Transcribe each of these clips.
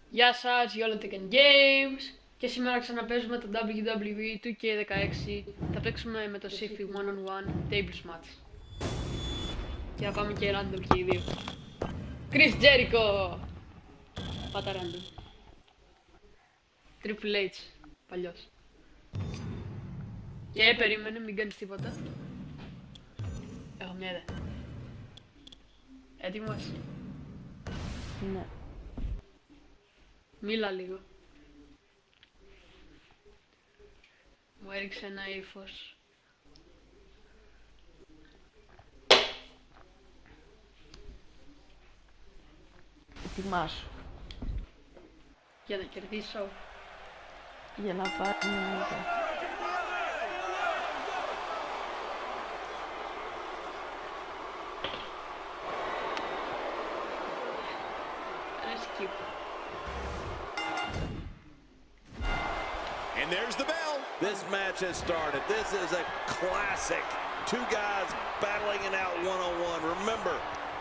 Γεια σας, Yolo TechAndGames και σήμερα ξαναπαίζουμε το WWE 2K16. Θα παίξουμε με το Siffy One on One Tables Match. Και θα πάμε και random και οι δύο. Chris Jericho! Πάτα random. Triple H, παλιός. Και περίμενε, μην κάνεις τίποτα. Έχω μια ιδέα. Έτοιμος? Ναι. Μίλα λίγο. Μου έριξε ένα ύφος. Ετοιμάσου. Για να κερδίσω. Για να πάρουμε μετά. Skip. And there's the bell. This match has started. This is a classic. Two guys battling it out one-on-one. Remember,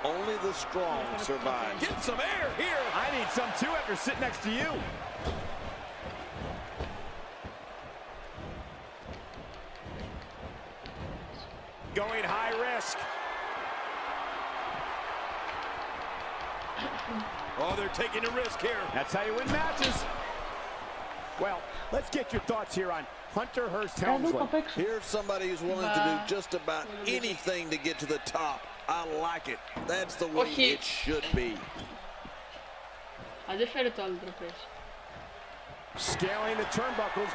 only the strong survive. Get some air here. I need some too after sitting next to you. Going high risk. Oh, they're taking a risk here. That's how you win matches. Well, let's get your thoughts here on Hunter Hearst Helmsley. Here's somebody who's willing to do just about anything to get to the top. I like it. That's the way it should be. Δεν φέρε το άλλο τραπέζι. Scaling the turnbuckles.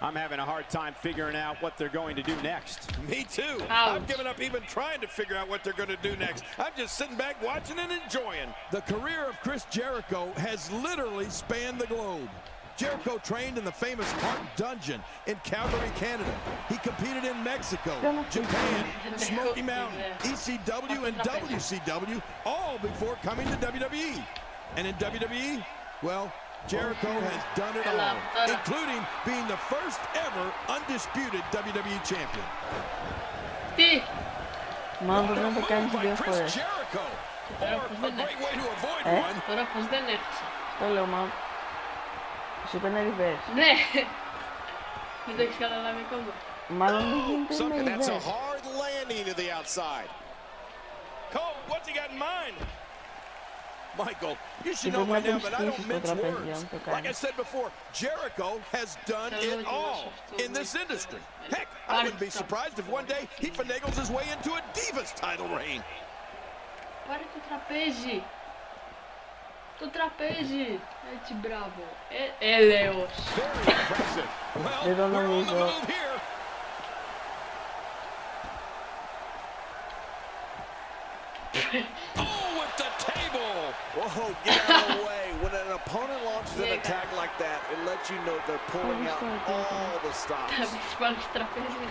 I'm having a hard time figuring out what they're going to do next. Me too. Ouch. I've given up even trying to figure out what they're going to do next. I'm just sitting back watching and enjoying. The career of Chris Jericho has literally spanned the globe. Jericho trained in the famous Heart Dungeon in Calgary, Canada. He competed in Mexico, Japan, Smoky Mountain, ECW, and WCW, all before coming to WWE. And in WWE, well, Jericho has done it all, including being the first ever undisputed WWE champion. Τι! Μάλλον δεν το κάνεις δύο Chris φορές. Jericho, or a great way to avoid one. Τώρα πως δεν έχασα. Το λέω μάλλον. Σου είπε να reverse. Ναι! Δεν το έχεις καταλάβει ακόμα. Μάλλον δεν γίνεται με Something that's a reverse. hard landing to the outside. Cole, what's he got in mind? Michael, you should know by now that I don't mince words. Like I said before, Jericho has done it all in this industry. Heck, I wouldn't be surprised if one day he finagles his way into a Divas title reign. Πάρε το τραπέζι. Το τραπέζι. Έτσι, μπράβο. Έλεος. Very impressive. Well, Δεν το we're on the νομίζω. move here. Oh, with the table. Whoa, get out of the way. When an opponent launches an attack like that, it lets you know they're pulling out all the Θα stops. πεις πάνω στο τραπέζι.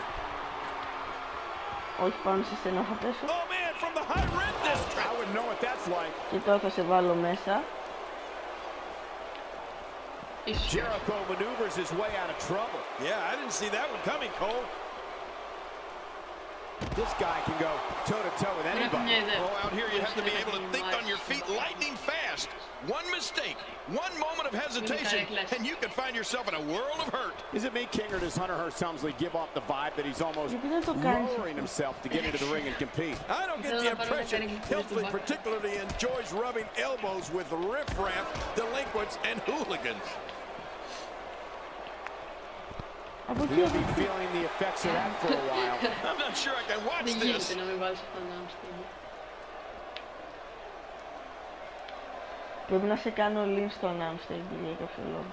Όχι πάνω σε στενό θα πέσω. Oh, man, from the high red district. I wouldn't know what that's like. Και τώρα θα σε βάλω μέσα. Ίσως. Jericho maneuvers his way out of trouble. Yeah, I didn't see that one coming, Cole. This guy can go toe-to-toe with Δεν έχω anybody. μια ιδέα. Oh, out here you have to be able to think on your feet lightning fast. One mistake, one moment of hesitation, and you can find yourself in a world of hurt. Is it me, King, or does Hunter Hearst Helmsley give off the vibe that he's almost Γιατί δεν το κάνεις? lowering himself to get into the ring and compete? I don't get the impression Helmsley particularly enjoys rubbing elbows with riffraff, delinquents, and hooligans. Από εκεί He'll be feeling the effects of that for a while. I'm not sure I can watch Δεν this. γίνεται να μην βάλεις αυτόν τον άμστεγγι. πρέπει να σε κάνω lean στον άμστεγγι για κάποιο λόγο.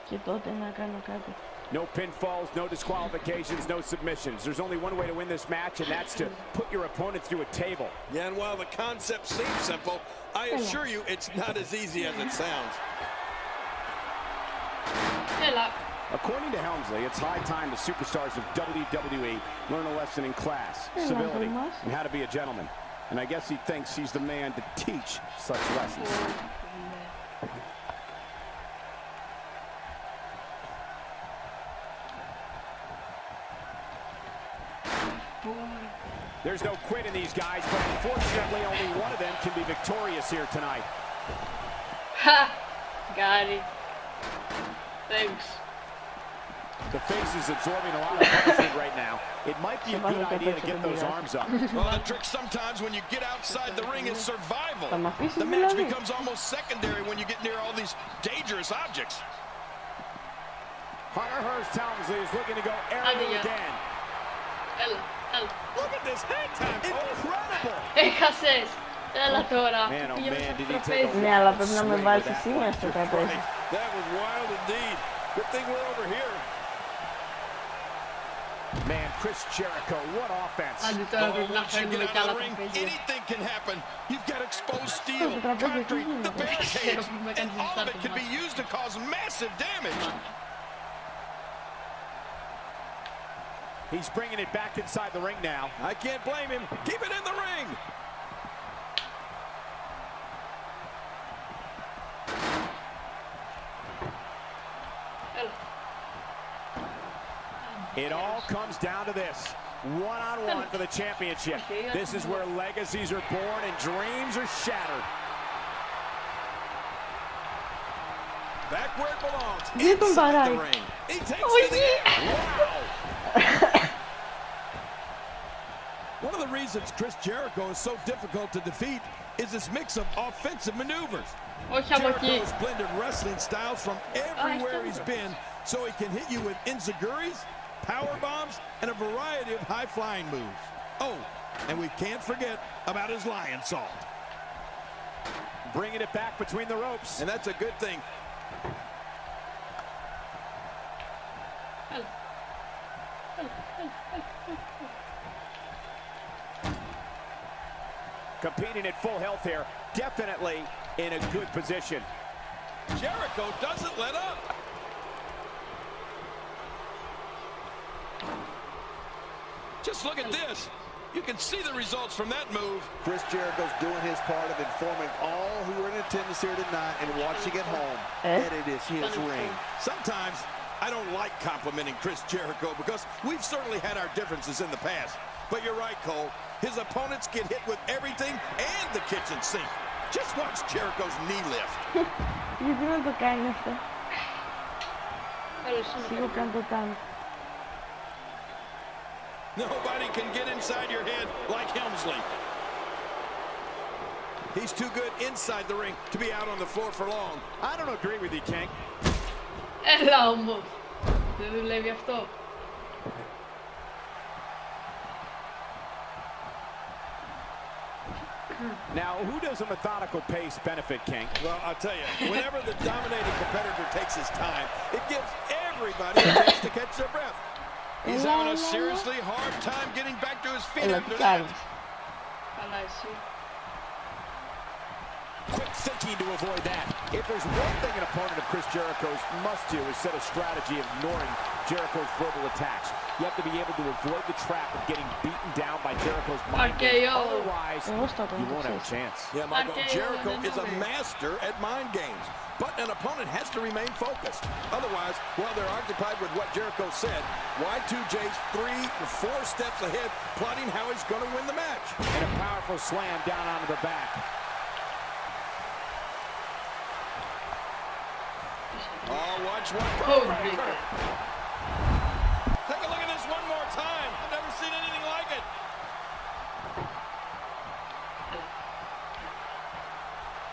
Και τότε να κάνω κάτι. No pinfalls, no disqualifications, no submissions. There's only one way to win this match, and that's to put your opponent through a table. Yeah, and while the concept seems simple, I assure you it's not as easy as it sounds. Έλα. According to Helmsley, it's high time the superstars of WWE learn a lesson in class, civility, and how to be a gentleman. And I guess he thinks he's the man to teach such lessons. There's no quit in these guys, but unfortunately only one of them can be victorious here tonight. Ha! Got it. Thanks. The face is absorbing a lot of punishment right now. It might be a good idea to get those arms up. Well, the trick sometimes when you get outside the ring is survival. The match becomes almost secondary when you get near all these dangerous objects. Hunter Hearst Helmsley is looking to go aerial again. Look at this hang time. Incredible. Έχασες. Έλα τώρα. Man, oh Πήγαινε man, στο did he take τραπέζι. a Ναι, αλλά πρέπει να με βάλεις εσύ μέσα στο τραπέζι. That was wild indeed. Good thing we're over here. Man, Chris Jericho, what offense. Άντε τώρα πρέπει να Once you φέρνουμε get κι out άλλα of the ring, τραπέζια. anything can happen. You've got exposed steel, Το τραπέζι τι concrete, the γίνεται. barricades, Έχουμε and κάνει all of it ζεστά can be used to cause massive damage. He's bringing it back inside the ring now. I can't blame him. Keep it in the ring. It all comes down to this. One-on-one for the championship. This is where legacies are born and dreams are shattered. Back where it belongs. Δεν τον Inside the παράει. ring. He takes to the wow. One of the reasons Chris Jericho is so difficult to defeat is his mix of offensive maneuvers. Όχι από εκεί. Jericho's blended wrestling styles from everywhere he's been, so he can hit you with enziguris, power bombs, and a variety of high-flying moves. Oh, and we can't forget about his lion salt. Bringing it back between the ropes. And that's a good thing. Competing at full health here, definitely in a good position. Jericho doesn't let up. Just look at this. You can see the results from that move. Chris Jericho's doing his part of informing all who are in attendance here tonight and watching at home that it is his ring. Sometimes I don't like complimenting Chris Jericho because we've certainly had our differences in the past. But you're right, Cole. His opponents get hit with everything and the kitchen sink. Just watch Jericho's knee lift. Γιατί να το κάνει αυτό. Σίγουρα καν το κάνω. Nobody can get inside your head like Helmsley. He's too good inside the ring to be out on the floor for long. I don't agree with you, King. Έλα όμως. Δεν δουλεύει αυτό. Now, who does a methodical pace benefit, King? Well, I'll tell you, whenever the dominating competitor takes his time, it gives everybody a chance to catch their breath. He's having a seriously hard time getting back to his feet Έλα, after τι that. κάνεις. Καλά εσύ. Quick thinking to avoid that. If there's one thing an opponent of Chris Jericho's must do is set a strategy of ignoring Jericho's verbal attacks. You have to be able to avoid the trap of getting beaten down by Jericho's mind games. RKO. Otherwise, Εγώ στο you won't have a έκανα. chance. Yeah, Michael, RKO Jericho and is a another. master at mind games. But an opponent has to remain focused. Otherwise, while they're occupied with what Jericho said, Y2J's 3 or 4 steps ahead, plotting how he's going to win the match. And a powerful slam down onto the back. Oh, watch one. Hold me. Take a look at this one more time. I've never seen anything like it.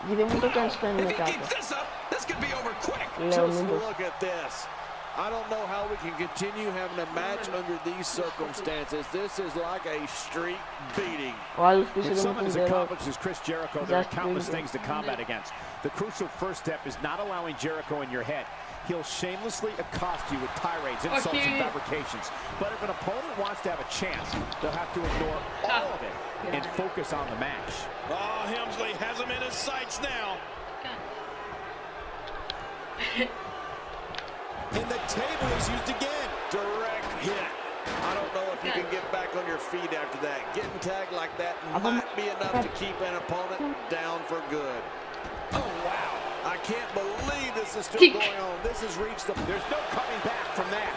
Γιατί μου το κάνεις πέντε If he κάτω. keeps this up, this could be over quick. Λέω Just μήπως. look at this. I don't know how we can continue having a match under these circumstances. This is like a street beating. Ο άλλος πίσω With δεν μου someone as την τερό. accomplished as Chris Jericho, there are Just countless really things to combat against. The crucial first step is not allowing Jericho in your head. He'll shamelessly accost you with tirades, insults, and fabrications. But if an opponent wants to have a chance, they'll have to ignore all of it and focus on the match. Oh, Helmsley has him in his sights now. And the table is used again. Direct hit. I don't know if you can get back on your feet after that. Getting tagged like that might be enough to keep an opponent down for good. Oh, wow. I can't believe this is still going on. This has reached the... There's no coming back from that.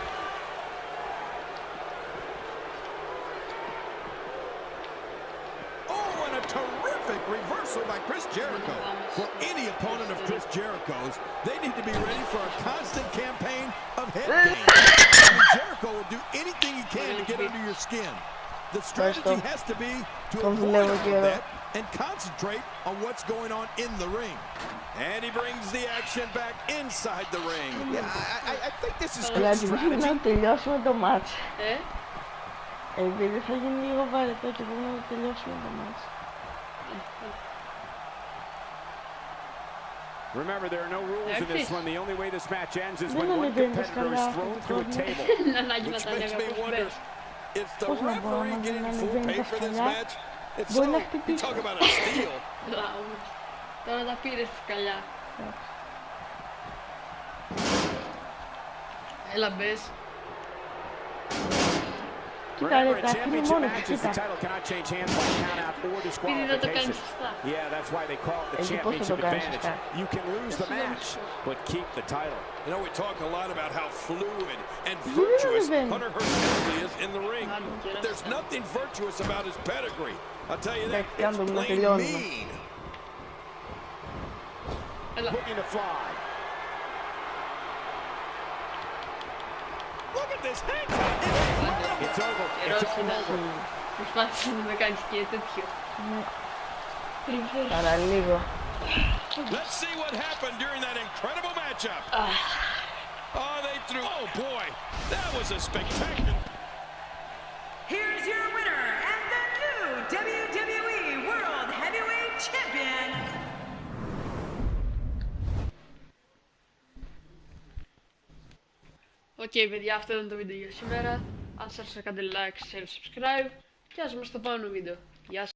Oh, and a terrific reversal by Chris Jericho. For any opponent of Chris Jericho's, they need to be ready for a constant campaign of head games. I mean, Jericho will do anything he can to get under your skin. The strategy has to be to avoid all of that and concentrate on what's going on in the ring. And he brings the action back inside the ring. Yeah, I think this is good Δηλαδή πρέπει strategy. να τελειώσουμε το μάτς. Ε, Επειδή θα γίνει λίγο βαρετό και πρέπει να τελειώσουμε το μάτς. Remember, there are no rules in this one. The only way this match ends is Δεν when one ανεβαίνεις competitor is καλά thrown αυτό through το a κόσμο. table. να ανάγκη να Which τα makes λέγα me πως wonder, μπες. is the Πώς να μπορώ, άμα referee δεν getting full ανεβαίνει pay τα for this σκαλιά, match? If μπορεί so, να you χτυπήσει. talk about a steal. Λάους. Τώρα τα πήρες στη σκαλιά. Έλα μπες. Κοίτα ρε, Remember, in τα αφήνει championship μόνο του, matches, the κοίτα. title cannot change hands by count out or Επειδή δεν το κάνεις disqualification. σωστά. Yeah, that's why they call it the Εσύ πώς θα championship το κάνεις advantage. σωστά. You can lose the match, but keep the title. You know, we talk a lot about how fluid and δεν virtuous ανεβαίνει. Hunter Hearst is in the ring. Μάλλον But καιρός there's ήταν. nothing virtuous about his pedigree. I'll tell you that, Εντάξει, it's κάνουμε να plain τελειώνουμε. mean. Έλα. Looking to fly. Look at this head. It's over. It's Καιρός all ήταν. over. Προσπάθησες να με κάνεις και τέτοιο. Reverse. Παραλίγο. Let's see what happened during that incredible matchup. Oh, they threw. Oh, boy. That was a spectacular. Here's your winner and the new WWE World Heavyweight Champion. Οκ, παιδιά, αυτό ήταν το βίντεο για σήμερα. Αν σας άρεσε κάντε like, share, subscribe και ας δούμε στο επόμενο βίντεο. Γεια σας.